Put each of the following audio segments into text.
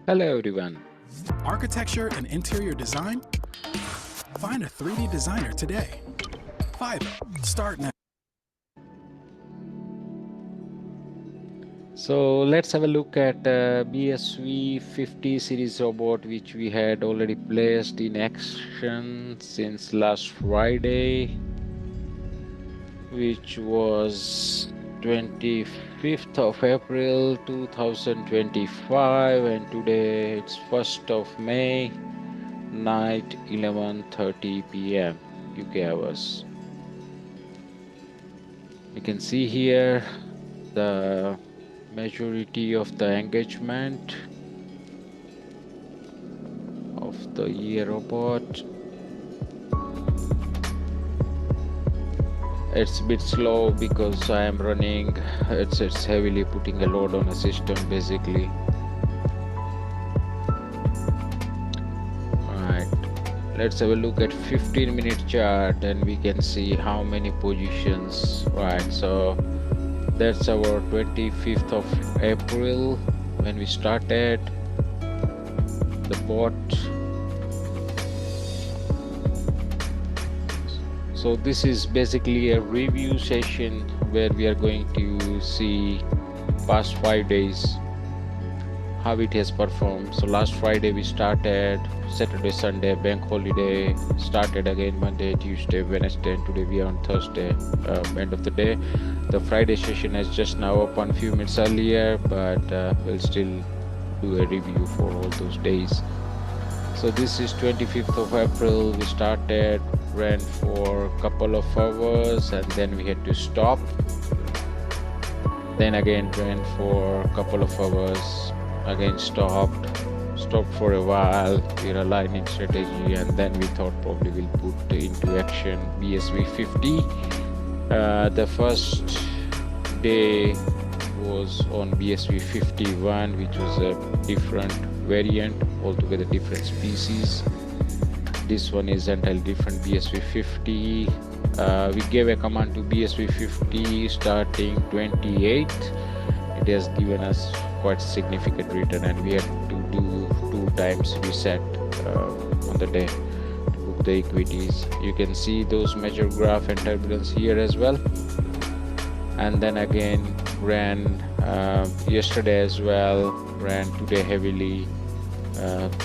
Hello everyone. Architecture and interior design? Find a 3D designer today. Fiverr. Start now. So let's have a look at BSv50 series robot, which we had already placed in action since last Friday, which was 25th of April 2025, and today it's 1st of May, night 11:30 p.m. UK hours. You can see here the majority of the engagement of the EA robot. It's a bit slow because I am running, it's heavily putting a load on the system basically. Alright, let's have a look at 15-minute chart and we can see how many positions. Right, so that's our 25th of April when we started the bot. So this is basically a review session where we are going to see past 5 days how it has performed. So last Friday we started, Saturday, Sunday, bank holiday, started again Monday, Tuesday, Wednesday, and today we are on Thursday, end of the day. The Friday session has just now opened a few minutes earlier, but we'll still do a review for all those days. So this is 25th of April. We started, ran for a couple of hours, and then we had to stop. Then again ran for a couple of hours, again stopped for a while. We're aligning strategy, and then we thought probably we'll put into action BSv50. The first day was on BSv51, which was a different variant, altogether different species. This one is entirely different, BSv50. We gave a command to BSv50 starting 28th. It has given us quite significant return, and we had to do 2 times reset on the day to book the equities. You can see those major graph and turbulence here as well. And then again ran yesterday as well, ran today heavily,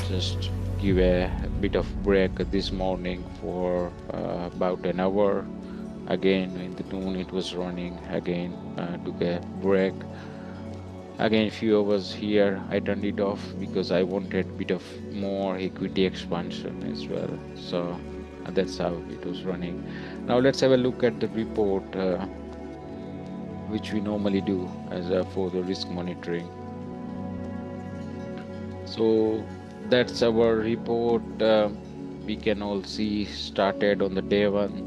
just give a bit of break this morning for about an hour. Again in the noon it was running, again took a break, again few hours here. I turned it off because I wanted a bit of more equity expansion as well. So that's how it was running. Now let's have a look at the report, which we normally do as for the risk monitoring. So that's our report. We can all see started on the day 1. You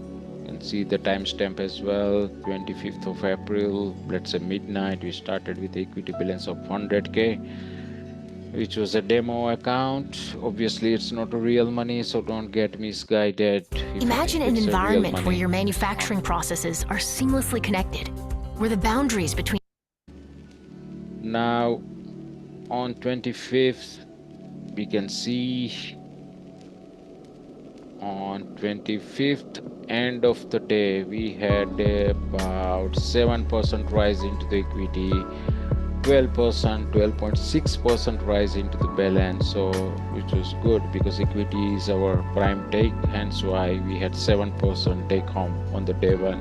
can see the timestamp as well, 25th of April, let's say midnight. We started with equity balance of 100k, which was a demo account. Obviously it's not a real money, so don't get misguided. Imagine an environment where your manufacturing processes are seamlessly connected, where the boundaries between... Now on 25th we can see on 25th end of the day we had about 7% rise into the equity, 12.6% rise into the balance, so which was good because equity is our prime take, hence why we had 7% take home on the day 1.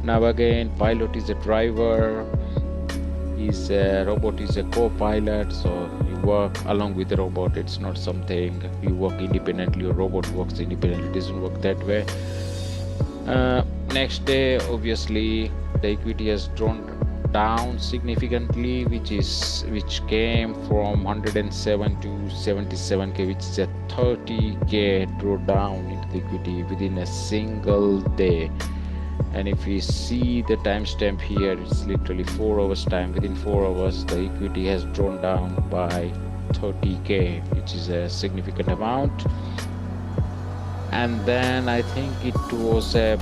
Now again, pilot is a driver, robot is a co-pilot, so you work along with the robot. It's not something you work independently or robot works independently. It doesn't work that way. Next day obviously the equity has drawn down significantly, which came from 107 to 77k, which is a 30k drawdown into the equity within a single day. And if we see the timestamp here, it's literally 4 hours time. Within 4 hours the equity has drawn down by 30k, which is a significant amount. And then I think it was a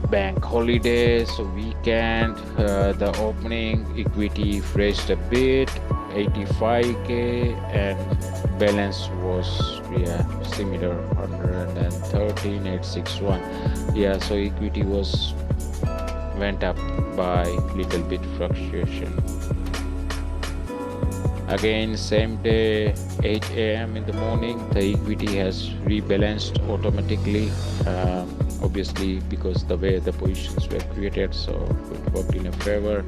bank holiday, so weekend, the opening equity raised a bit, 85k, and balance was similar, 113,861. So equity went up by little bit fluctuation. Again, same day, 8 a.m. in the morning, the equity has rebalanced automatically, obviously because the way the positions were created, so it worked in a favor.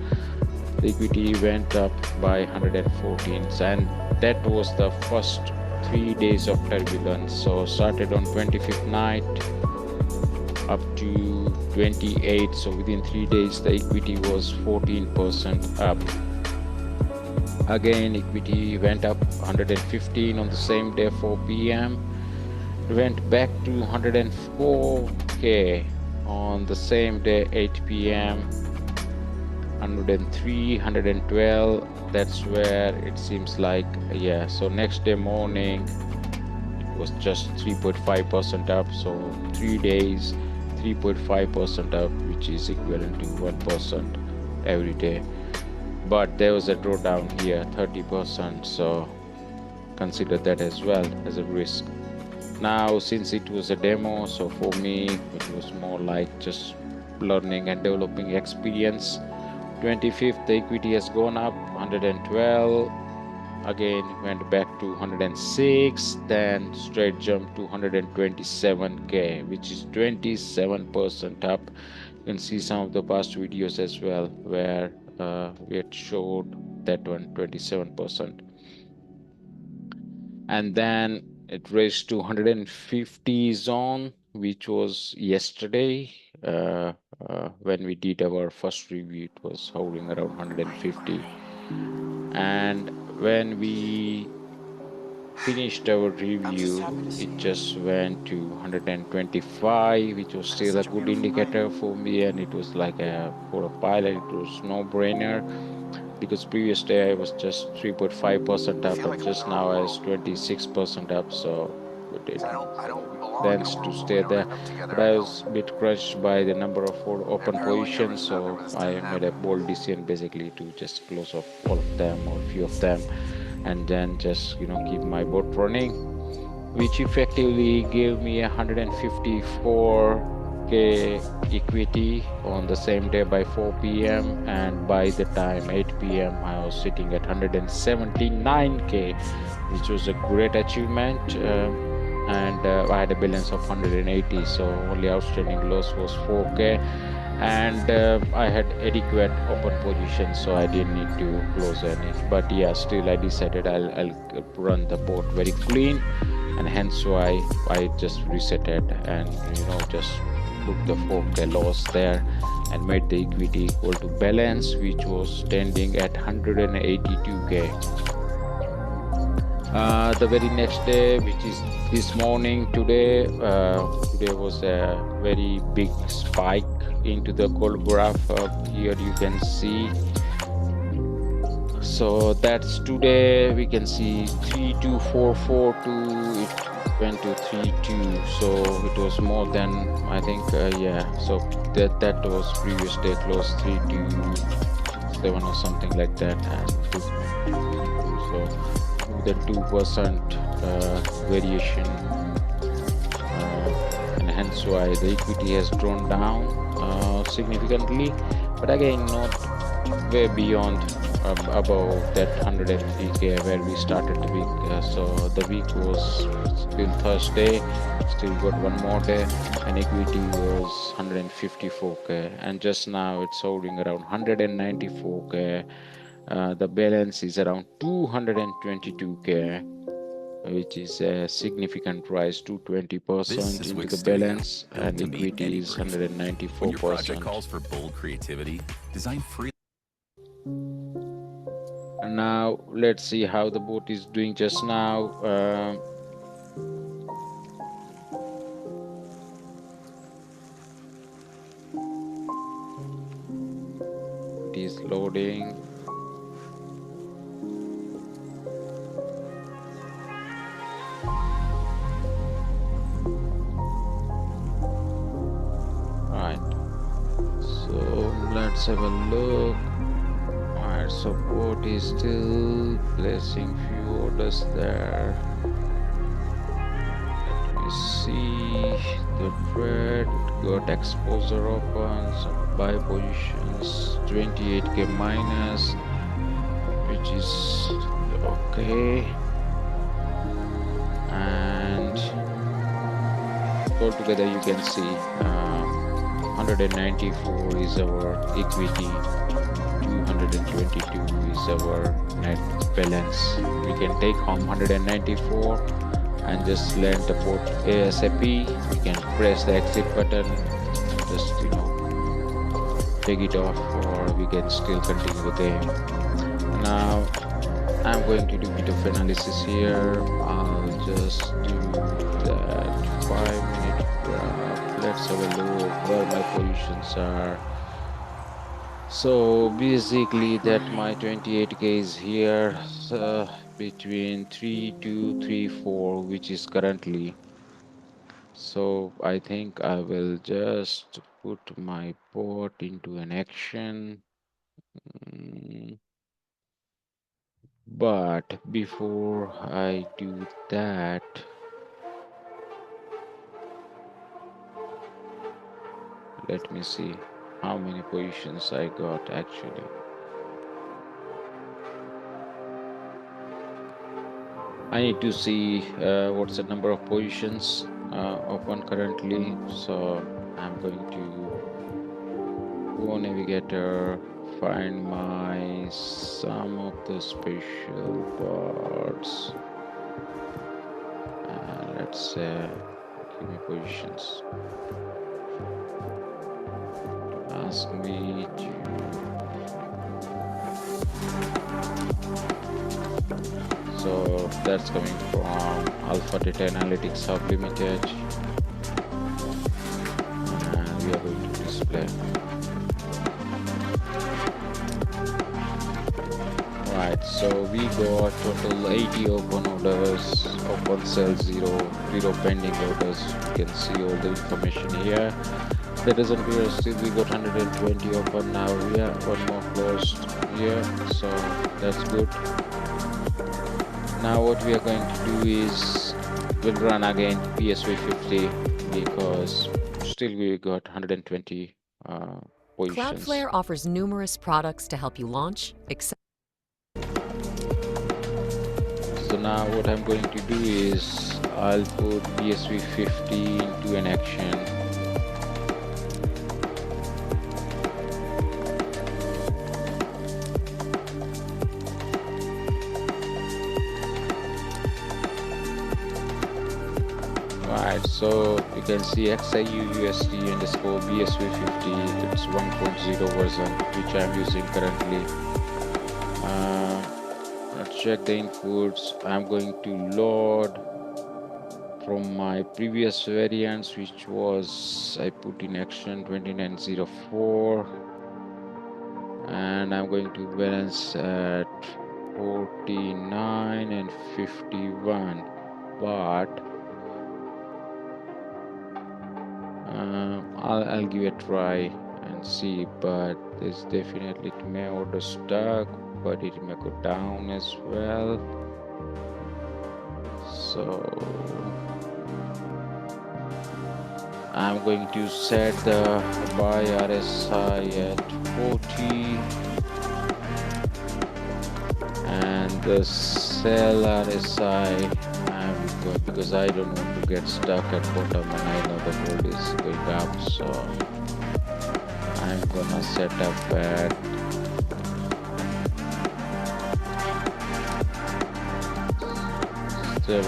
The equity went up by 114, and that was the first 3 days of turbulence. So started on 25th night up to 28, so within 3 days the equity was 14% up. Again, equity went up 115 on the same day, 4 p.m. Went back to 104k on the same day, 8 p.m. 103, 112. That's where it seems like, so next day morning it was just 3.5% up. So 3 days, 3.5% up, which is equivalent to 1% every day. But there was a drawdown here, 30%, so consider that as well as a risk. Now, since it was a demo, so for me it was more like just learning and developing experience. 25th, the equity has gone up 112, again went back to 106, then straight jump to 127k, which is 27% up. You can see some of the past videos as well where we had showed that one, 27%. And then it raised to 150 zone, which was yesterday. When we did our first review, it was hovering around 150. And when we finished our review, it just went to 125, which was still a good indicator for me, and it was like for a pilot it was no-brainer, because previous day I was just 3.5% up, and just now I was 26% up, so it plans to stay there. But I was a bit crushed by the number of open positions, so I made a bold decision basically to just close off all of them or a few of them, and then just keep my bot running, which effectively gave me 154k equity on the same day by 4 p.m. and by the time 8 p.m. I was sitting at 179k, which was a great achievement. And I had a balance of 180, so only outstanding loss was 4k, and I had adequate open position, so I didn't need to close any. But still I decided I'll run the boat very clean, and hence why I just reset it and just took the 4k loss there and made the equity equal to balance, which was standing at 182k. The very next day, which is this morning, today was a very big spike into the gold graph. Here you can see, so that's today. We can see 32442, it went to 32, so it was more than, I think, so that was previous day close 327 or something like that, and so the 2% variation, and hence why the equity has drawn down significantly, but again not way beyond above that 103k where we started the week. So the week was still Thursday, still got one more day, and equity was 154k, and just now it's holding around 194k. The balance is around 222k, which is a significant rise to 20% into the balance, and equity is 194%. When your project calls for bold creativity, design free. And now let's see how the boat is doing just now. It is loading. Right. let's have a look. Alright, so bot is still placing few orders there. Let me see. The trade got exposure open, some buy positions, 28k minus, which is okay. And altogether you can see 194 is our equity, 222 is our net balance. We can take home 194 and just land the port ASAP. We can press the exit button, just take it off, or we can still continue the game. Now I'm going to do a bit of analysis here. I'll just do that 5-minute graph. Let's have a look where my positions are. So basically that my 28k is here, between 3234, which is currently. So I think I will just put my bot into an action. But before I do that, let me see how many positions I got actually. I need to see what's the number of positions open currently. So I'm going to go navigator, find my some of the special parts, and let's say give me positions. Ask me to so that's coming from Alpha Data Analytics Hub Limited, and we are going to display. Right, so we got total 80 open orders, open sell 0 pending orders. You can see all the information here. That doesn't mean still we got 120 open now. We have one more closed here, so that's good. Now what we are going to do is we'll run again BSv50 because still we got 120 positions. Cloudflare offers numerous products to help you launch, So now what I'm going to do is I'll put BSv50 into an action. Right, so you can see XIUUSD underscore BSv50. It's 1.0 version which I'm using currently. Let's check the inputs. I'm going to load from my previous variants, which was I put in action 2904, and I'm going to balance at 49 and 51, but I'll give it a try and see. But there's definitely it may order stuck, but it may go down as well. So I'm going to set the buy RSI at 40 and the sell RSI because I don't want to get stuck at bottom, and I know the gold is going up, so I'm gonna set up at 70,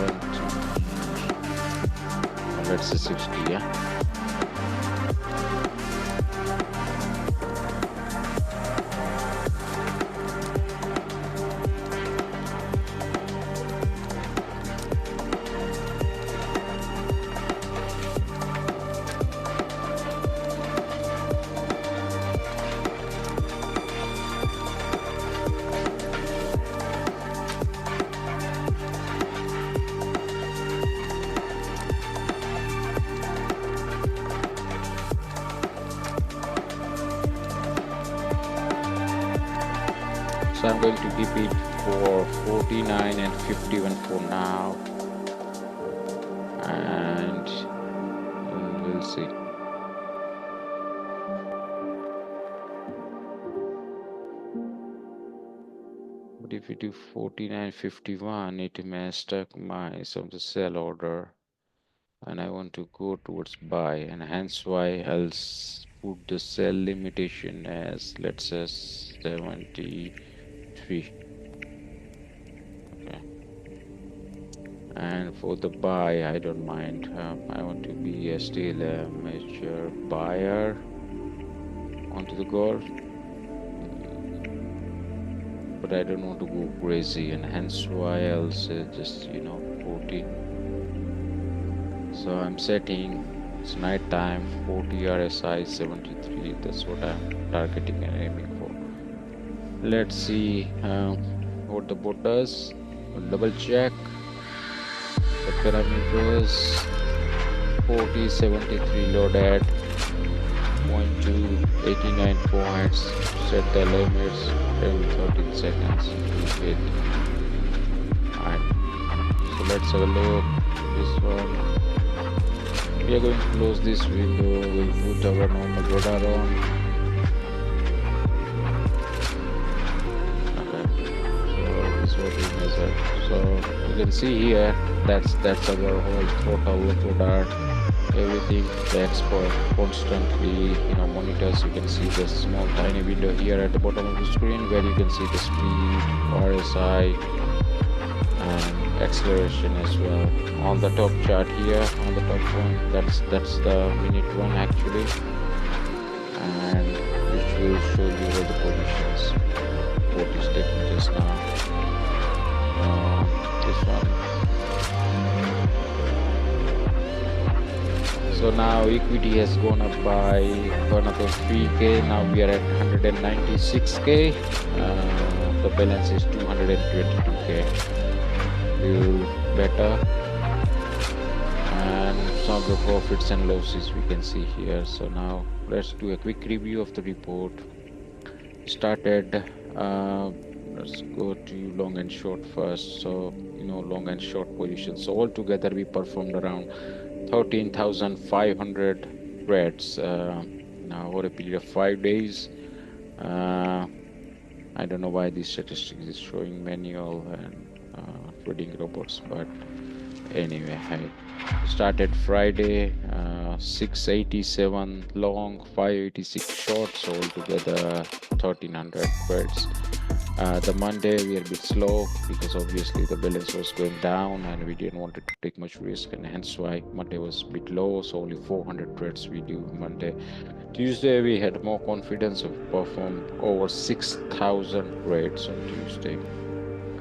let's say 60, yeah. So I'm going to keep it for 49 and 51 for now, and we'll see. But if we do 49.51, it may stuck my some the sell order, and I want to go towards buy, and hence why I'll put the sell limitation as, let's say, 73. Okay. And for the buy, I don't mind. I want to be still a major buyer onto the gold, but I don't want to go crazy, and hence why I'll say just 40. So I'm setting, it's night time, 40 RSI 73. That's what I'm targeting and aiming for. Let's see what the bot does. We'll double check the parameters. 40 73 load at 0.289 points. Set the limits every 13 seconds. Hit. Alright, so let's have a look. This one, we are going to close this window. We'll put our normal radar on. Okay, so this is what we measure. So you can see here, that's our whole throttle radar. Everything the expert constantly monitors. You can see the small tiny window here at the bottom of the screen where you can see the speed, RSI, and acceleration as well. On the top chart here, on the top one, that's the minute one actually, and which will show you all the positions. What is taking just now. This one. So now equity has gone up by another 3k. Now we are at 196k. The balance is 222k. Feel better. And some of the profits and losses we can see here. So now let's do a quick review of the report. Started. Let's go to long and short first. So long and short positions. So altogether we performed around 13,500 trades now over a period of 5 days. I don't know why these statistics is showing manual and trading robots, but anyway, I started Friday, 687 long, 586 short, so altogether 1,300 trades. The Monday we are a bit slow because obviously the balance was going down and we didn't want to take much risk, and hence why Monday was a bit low, so only 400 trades we do Monday. Tuesday we had more confidence of perform over 6,000 trades on Tuesday.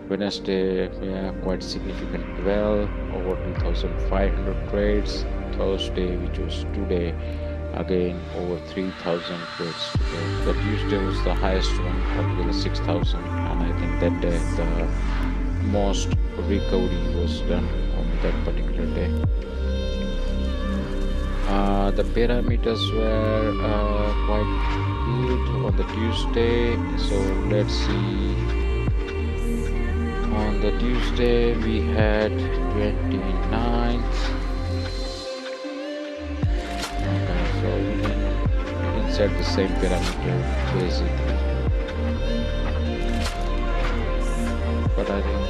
Wednesday, quite significant, well over 2,500 trades. Thursday, which was today, again over 3,000 trades today. The Tuesday was the highest one, altogether 6,000, and I think that day the most recovery was done on that particular day. The parameters were quite good on the Tuesday, so let's see. On the Tuesday we had 29th. Okay, so we can set the same parameter basically, but I think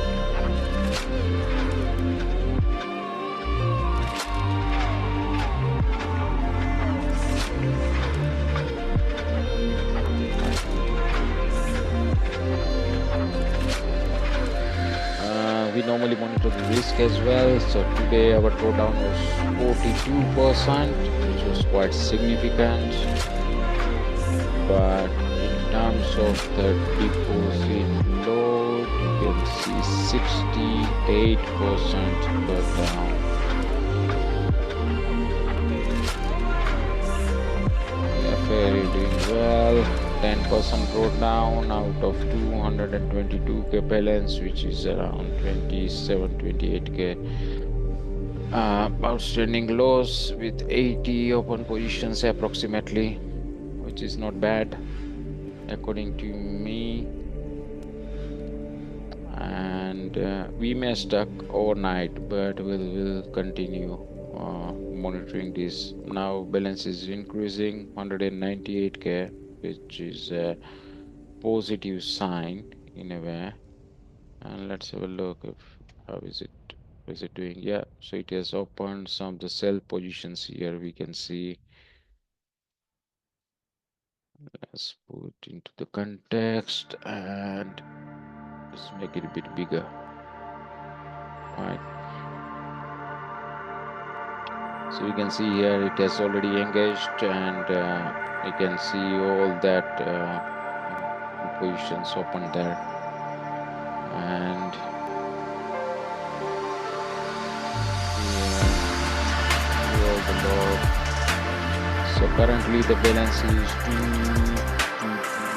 we normally monitor the risk as well. So today our drawdown was 42%, which was quite significant. But in terms of the deposit load, you can see 68% drawdown. We are fairly doing well. 10% drawdown out of 222k balance, which is around 27-28k. Outstanding loss with 80 open positions approximately, which is not bad according to me. and we may stuck overnight, but we'll continue monitoring this. Now balance is increasing 198k, which is a positive sign in a way. And let's have a look if how is it doing. Yeah, so it has opened some of the sell positions here, we can see. Let's put into the context and let's make it a bit bigger. Right, so you can see here it has already engaged, and you can see all that positions open there. And here all the log. So currently the balance is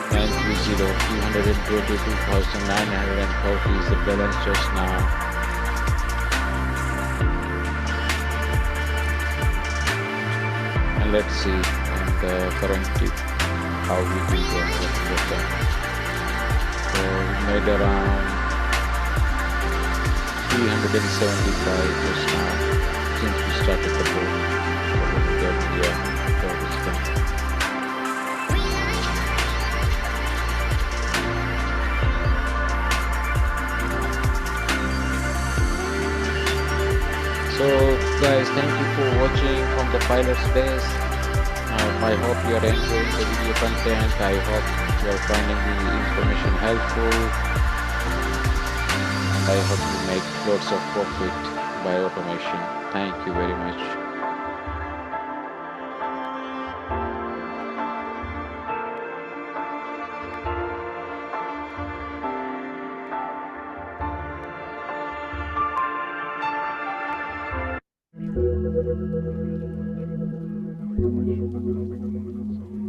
222,930 is the balance just now. And let's see in the current tip how we will go with that. So we made around 375 just now since we started the board. So guys, thank you for watching from the pilot space. I hope you are enjoying the video content. I hope you are finding the information helpful, and I hope you make lots of profit by automation. Thank you very much.